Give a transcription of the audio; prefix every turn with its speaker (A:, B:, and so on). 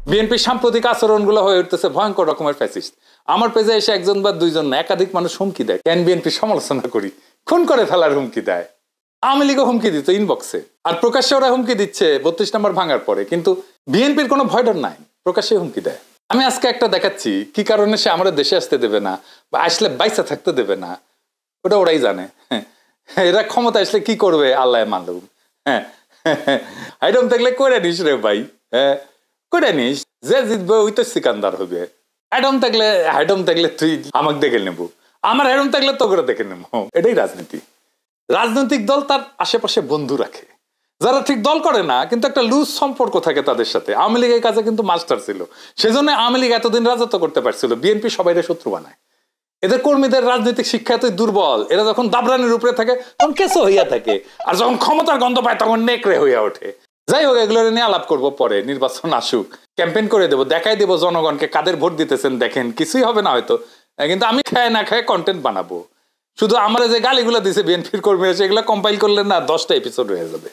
A: বিএনপির সাম্প্রতিক আচরণগুলো হয়ে উঠতেছে ভয়ঙ্কর রকমের ফ্যাসিস্ট। আমার পেজে এসে একজন বা দুইজন না, একাধিক মানুষ হুমকি দেয় কেন বিএনপির সমালোচনা করি, খুন করে ফেলার হুমকি দেয়। আওয়ামী লীগও হুমকি দিত ইনবক্সে, আর প্রকাশ্যে ওরা হুমকি দিচ্ছে 32 নম্বর ভাঙার পরে, কিন্তু বিএনপির কোনো ভয় ডর নাই, প্রকাশ্যে হুমকি দেয়। আমি আজকে একটা দেখাচ্ছি কি কারণে সে আমাদের দেশে আসতে দেবে না বা আসলে বাইসা থাকতে দেবে না, ওটা ওরাই জানে। এরা ক্ষমতা আসলে কি করবে আল্লাহ মালুম। হ্যাঁ, আইডম থাকলে করে নিস রে ভাই, হ্যাঁ করে নিস, যে জিতবে ওই তো সিকান্দার হবে। হাইডম থাকলে তুই আমাকে দেখে নেবো, আমার হাইডম থাকলে তো করে দেখে নেবো। এটাই রাজনীতি। রাজনৈতিক দল তার আশেপাশে বন্ধু রাখে, যারা ঠিক দল করে না কিন্তু একটা লুজ সম্পর্ক থাকে তাদের সাথে। আওয়ামী লীগের কাছে কিন্তু মাস্টার ছিল, সেজন্য আওয়ামী লীগ এতদিন রাজত্ব করতে পারছিল। বিএনপি সবাইরে শত্রু বানায়। এদের কর্মীদের রাজনৈতিক শিক্ষা এতই দুর্বল, এরা যখন দাবরানির উপরে থাকে তখন কেসো হইয়া থাকে, আর যখন ক্ষমতার গন্ধ পায় তখন নেকড়ে হইয়া ওঠে। যাই হোক, এগুলো নিয়ে আলাপ করবো পরে, নির্বাচন আসুক, ক্যাম্পেইন করে দেবো, দেখাই দেবো জনগণকে কাদের ভোট দিতেছেন, দেখেন কিছুই হবে না হয়তো, কিন্তু আমি খায় না খায় কন্টেন্ট বানাবো। শুধু আমার যে গালিগুলো দিছে বিএনপির কর্মীরা, সেগুলো কম্পাইল করলে না 10টা এপিসোড হয়ে যাবে।